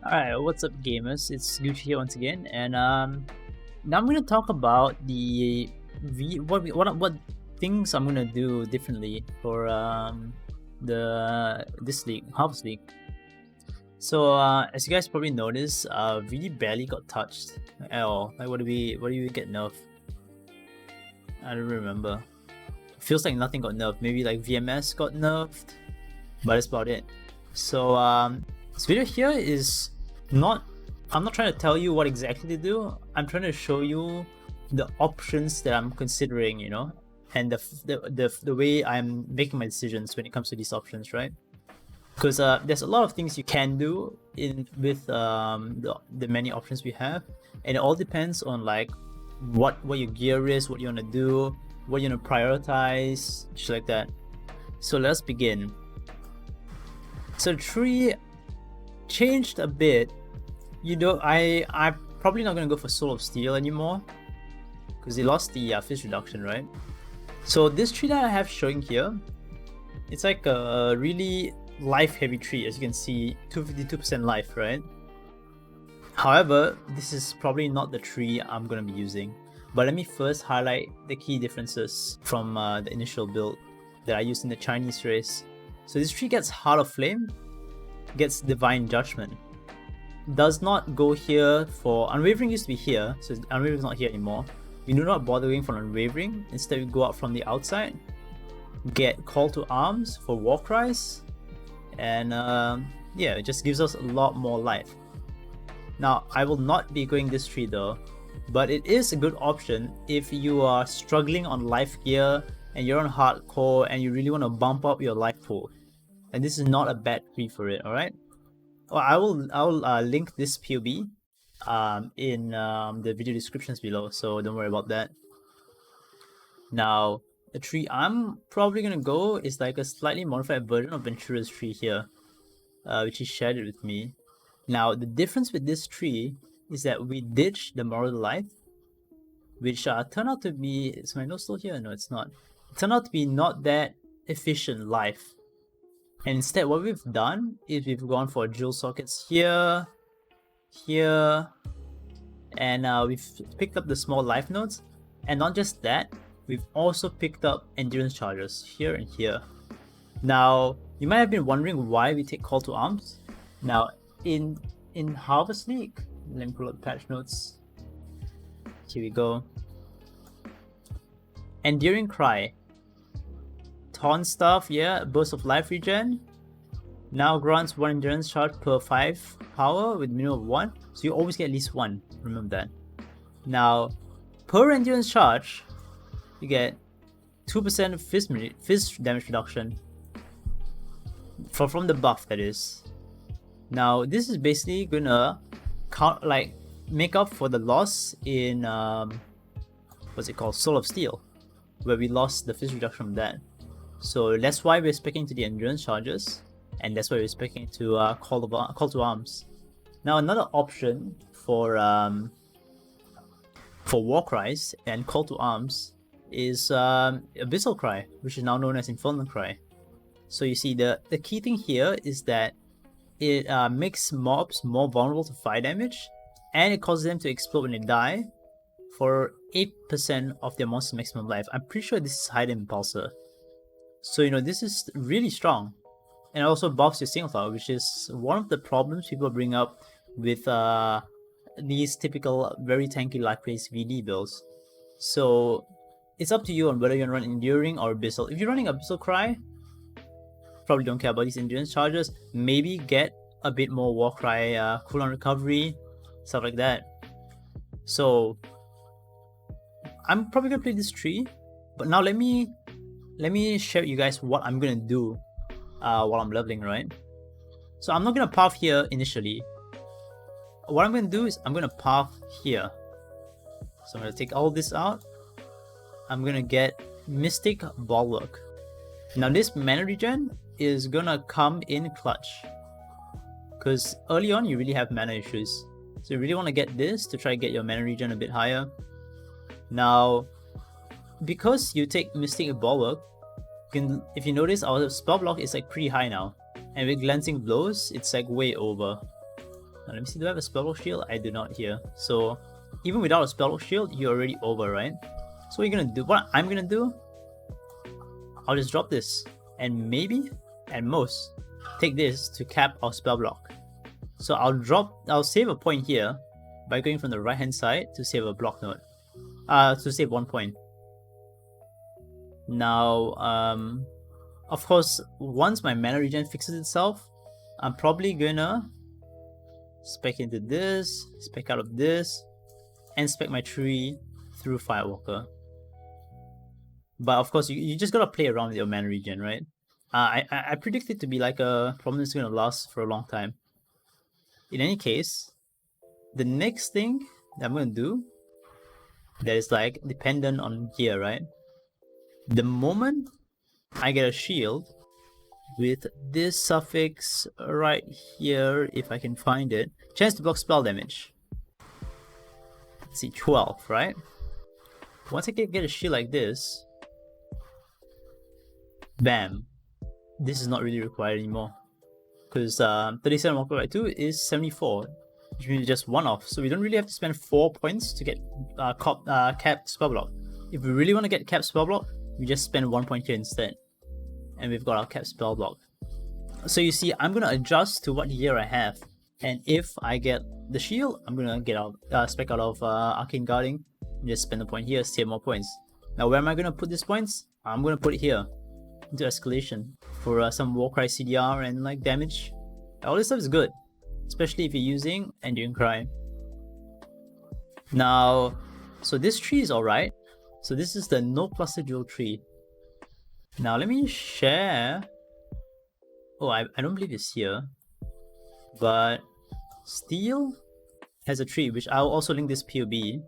Alright, what's up gamers? It's Gucci here once again, and now I'm gonna talk about what things I'm gonna do differently for this league, Harvest League. So as you guys probably noticed, really barely got touched at all. Like what do we get nerfed? I don't remember. Feels like nothing got nerfed. Maybe like VMS got nerfed, but that's about it. So this video here is I'm not trying to tell you what exactly to do. I'm trying to show you the options that I'm considering, you know, and the way I'm making my decisions when it comes to these options, right? Because there's a lot of things you can do with the many options we have, and it all depends on like what your gear is, what you want to do, what you want to prioritize, just like that. So let's begin. So the tree changed a bit. You know, I'm probably not gonna go for Soul of Steel anymore because they lost the fizz reduction, right? So this tree that I have showing here, it's like a really life heavy tree. As you can see, 252% life, right? However, this is probably not the tree I'm gonna be using. But let me first highlight the key differences from the initial build that I used in the Chinese race. So this tree gets Heart of Flame, gets Divine Judgment, does not go here for Unwavering. Used to be here, so Unwavering is not here anymore. We do not bother going for Unwavering. Instead, we go out from the outside, get Call to Arms for War Cries, and yeah, it just gives us a lot more life. Now, I will not be going this tree though, but it is a good option if you are struggling on life gear and you're on hardcore and you really want to bump up your life pool. And this is not a bad tree for it, alright? Well, I will link this POB in the video descriptions below, so don't worry about that. Now, the tree I'm probably gonna go is like a slightly modified version of Ventura's tree here, which he shared it with me. Now, the difference with this tree is that we ditched the Moral Life, which turned out to be... Is my nose still here? No, it's not. It turned out to be not that efficient life. And instead, what we've done is we've gone for jewel sockets here, here, and we've picked up the small life nodes. And not just that, we've also picked up endurance charges here and here. Now, you might have been wondering why we take Call to Arms. Now, in Harvest League, let me pull up the patch notes. Here we go. Enduring Cry. Taunt stuff, yeah, burst of life regen. Now grants 1 endurance charge per 5 power with minimum of 1. So you always get at least 1, remember that. Now, per endurance charge, you get 2% fizz damage reduction. From the buff, that is. Now, this is basically gonna make up for the loss in what's it called? Soul of Steel, where we lost the fizz reduction from that. So that's why we're speccing to the endurance charges, and that's why we're speccing to Call to Arms. Now another option for War Cries and Call to Arms is Abyssal Cry, which is now known as Infernal Cry. So you see the key thing here is that it makes mobs more vulnerable to fire damage, and it causes them to explode when they die for 8% of their monster's maximum life. I'm pretty sure this is higher than Impulsor. So, you know, this is really strong. And also buffs your single thought, which is one of the problems people bring up with these typical very tanky life-based VD builds. So, it's up to you on whether you run Enduring or Abyssal. If you're running Abyssal Cry, probably don't care about these endurance charges. Maybe get a bit more War Cry cooldown recovery, stuff like that. So, I'm probably gonna play this tree, but now let me share with you guys what I'm gonna do while I'm leveling, right? So I'm not gonna path here initially. What I'm gonna do is I'm gonna path here. So I'm gonna take all this out. I'm gonna get Mystic Bulwark. Now this mana regen is gonna come in clutch, because early on you really have mana issues. So you really want to get this to try to get your mana regen a bit higher. Now, because you take Mystic Bulwark, if you notice, our spell block is like pretty high now, and with Glancing Blows, it's like way over. Let me see, do I have a spellbook shield? I do not here. So even without a spellbook shield, you're already over, right? So what you're gonna do, what I'm gonna do, I'll just drop this and maybe, at most, take this to cap our spell block. So I'll save a point here by going from the right hand side to save a block node. To save 1 point. Now, of course, once my mana regen fixes itself, I'm probably gonna spec into this, spec out of this, and spec my tree through Firewalker. But of course, you just gotta play around with your mana regen, right? I predict it to be like a problem that's gonna last for a long time. In any case, the next thing that I'm gonna do that is like dependent on gear, right? The moment I get a shield with this suffix right here, if I can find it, chance to block spell damage. Let's see, 12, right? Once I get a shield like this, bam, this is not really required anymore. Because 37 multiplied by 2 is 74, which means just 1 off. So we don't really have to spend 4 points to get capped spell block. If we really want to get capped spell block, we just spend 1 point here instead. And we've got our capped spell block. So you see, I'm going to adjust to what gear I have. And if I get the shield, I'm going to get out, spec out of Arcane Guarding, and just spend a point here, save more points. Now where am I going to put these points? I'm going to put it here, into Escalation, for some Warcry CDR and like damage. All this stuff is good, especially if you're using Enduring Cry. Now, so this tree is alright. So this is the no cluster jewel tree. Now let me share. Oh, I don't believe it's here. But Steel has a tree, which I'll also link this POB,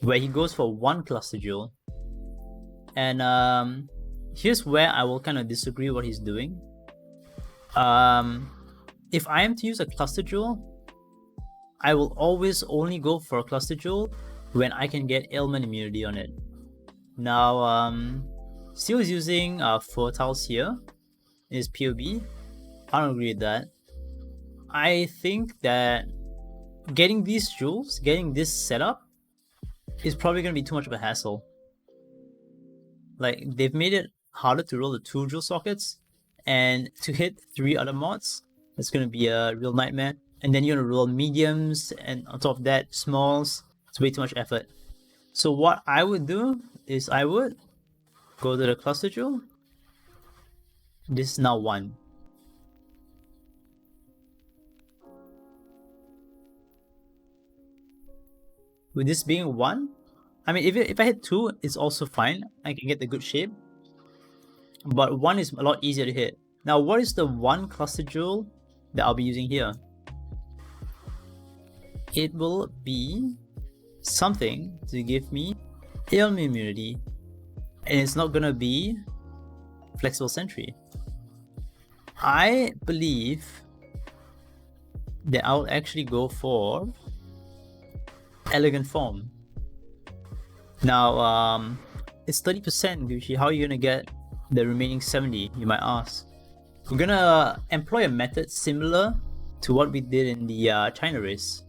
where he goes for 1 cluster jewel. And here's where I will kind of disagree what he's doing. If I am to use a cluster jewel, I will always only go for a cluster jewel when I can get ailment immunity on it. Now, Steel is using 4 tiles here in his POB. I don't agree with that. I think that getting these jewels, getting this setup, is probably going to be too much of a hassle. Like, they've made it harder to roll the 2 jewel sockets, and to hit 3 other mods, it's going to be a real nightmare. And then you're going to roll mediums, and on top of that, smalls. It's way too much effort. So what I would do is I would go to the cluster jewel. This is now 1. With this being 1, I mean, if I hit 2, it's also fine. I can get the good shape. But 1 is a lot easier to hit. Now, what is the 1 cluster jewel that I'll be using here? It will be something to give me ailment immunity. And it's not gonna be Flexible Sentry. I believe that I'll actually go for Elegant Form. Now, it's 30%, Gucci. How are you gonna get the remaining 70, you might ask? We're gonna employ a method similar to what we did in the China race.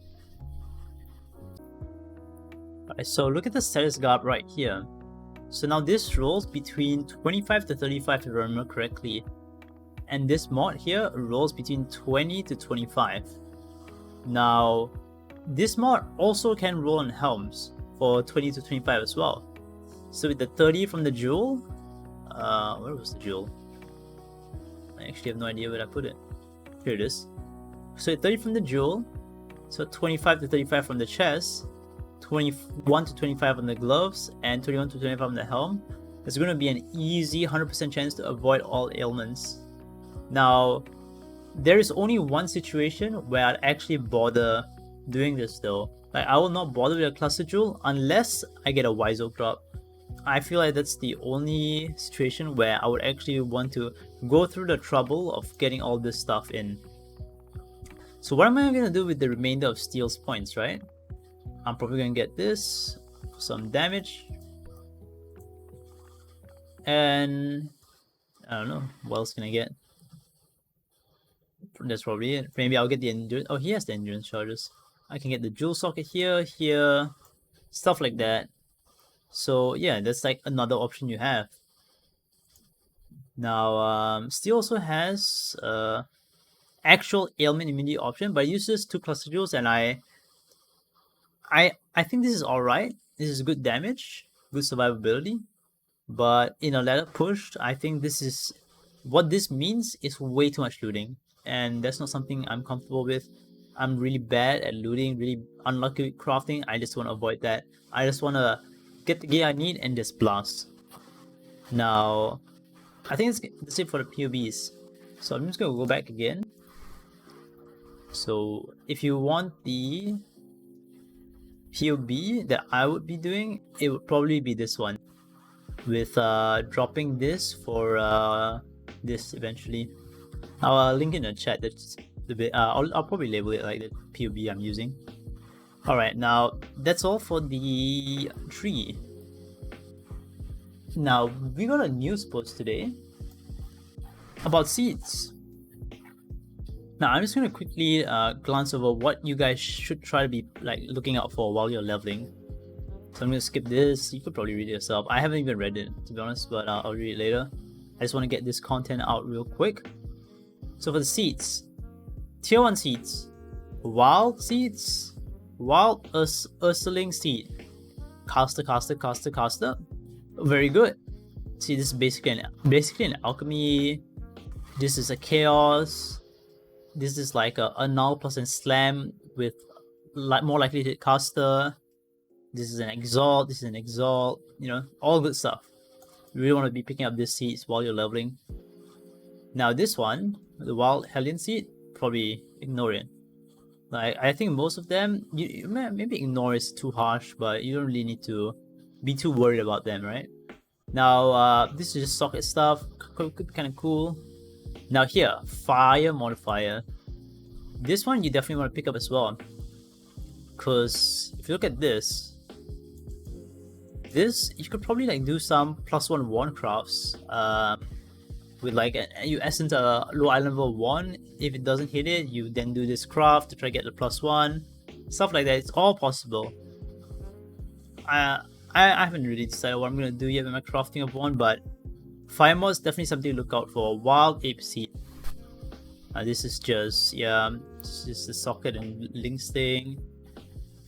Alright, so look at the status garb right here. So now this rolls between 25 to 35 if I remember correctly. And this mod here rolls between 20 to 25. Now, this mod also can roll on helms for 20 to 25 as well. So with the 30 from the jewel, where was the jewel? I actually have no idea where I put it. Here it is. So 30 from the jewel, so 25 to 35 from the chest, 21 to 25 on the gloves, and 21 to 25 on the helm. There's going to be an easy 100% chance to avoid all ailments. Now, there is only one situation where I'd actually bother doing this though. Like, I will not bother with a cluster jewel unless I get a Wise Oak drop. I feel like that's the only situation where I would actually want to go through the trouble of getting all this stuff in. So what am I going to do with the remainder of Steel's points, right? I'm probably going to get this for some damage. And I don't know, what else can I get? That's probably it. Maybe I'll get the endurance. Oh, he has the endurance charges. I can get the jewel socket here, stuff like that. So yeah, that's like another option you have. Now, Steel also has actual ailment immunity option, but it uses 2 cluster jewels, and I think this is alright. This is good damage, good survivability. But in a ladder push, I think what this means is way too much looting, and that's not something I'm comfortable with. I'm really bad at looting, really unlucky with crafting. I just want to avoid that. I just want to get the gear I need and just blast. Now, I think that's it for the POBs. So I'm just going to go back again. So if you want the POB that I would be doing, it would probably be this one, with dropping this for this eventually. I'll link in the chat. That's the bit. I'll probably label it like the POB I'm using. Alright, now that's all for the tree. Now we got a news post today about seeds. Now I'm just gonna quickly glance over what you guys should try to be like looking out for while you're leveling. So I'm gonna skip this. You could probably read it yourself. I haven't even read it, to be honest, but I'll read it later. I just want to get this content out real quick. So for the seeds, tier 1 seeds, wild seeds, wild Ursuling seed, caster. Very good. See, this is basically an alchemy. This is a chaos. This is like a null plus a slam with more likely to hit caster. This is an exalt. This is an exalt. You know, all good stuff. You really want to be picking up these seeds while you're leveling. Now this one, the wild Hellion seed, probably ignore it. Like, I think most of them, you maybe ignore is too harsh, but you don't really need to be too worried about them, right? Now, this is just socket stuff, could be kind of cool. Now here, fire modifier. This one you definitely want to pick up as well, because if you look at this, you could probably like do some +1 wand crafts with like you essence a low island level 1. If it doesn't hit it, you then do this craft to try to get the +1, stuff like that. It's all possible. I haven't really decided what I'm gonna do yet with my crafting of one, but fire mod is definitely something to look out for. Wild ape seed. This is just this is the socket and links thing.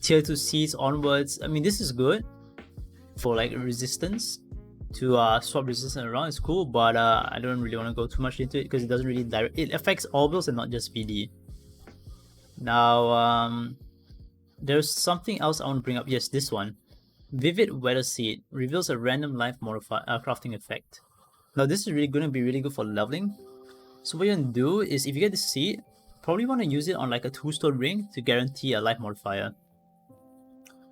Tier 2 seeds onwards. I mean, this is good for like resistance to swap resistance around. It's cool, but I don't really want to go too much into it because it doesn't really it affects all builds and not just VD. Now there's something else I want to bring up. Yes, this one, Vivid Weather Seed, reveals a random life modifier crafting effect. Now this is really going to be really good for leveling. So what you're going to do is, if you get this seed, probably want to use it on like a 2-stone ring to guarantee a life modifier,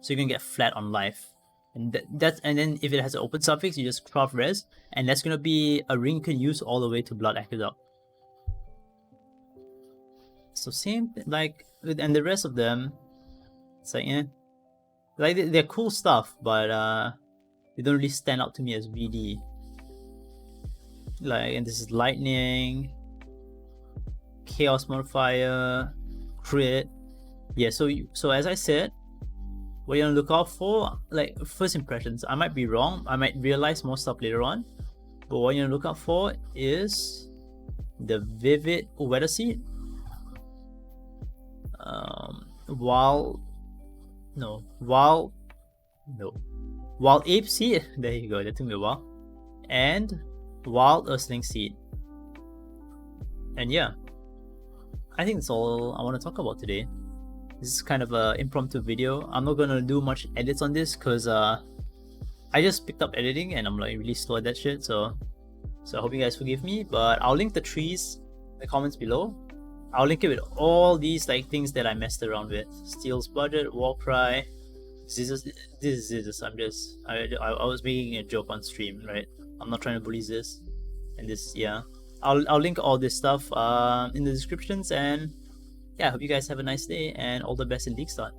so you can get flat on life. And and then if it has an open suffix, you just craft res, and that's gonna be a ring you can use all the way to Blood Aqueduct. So same like, and the rest of them, it's like like they're cool stuff, but they don't really stand out to me as VD. Like, and this is lightning, chaos modifier, crit. Yeah, so as I said, what you're gonna look out for, like first impressions. I might be wrong, I might realize more stuff later on, but what you're gonna look out for is the Vivid Weather Seed, Wild Ape Seed. There you go, that took me a while. And Wild Ursuling Seed. And yeah, I think that's all I want to talk about today. This is kind of an impromptu video. I'm not gonna do much edits on this because I just picked up editing and I'm like really slow at that shit. So I hope you guys forgive me. But I'll link the trees in the comments below. I'll link it with all these like things that I messed around with. Steel's Budget, Warcry. This is I was making a joke on stream, right? I'm not trying to bully this. And this, yeah. I'll link all this stuff in the descriptions, and yeah, I hope you guys have a nice day and all the best in League Start.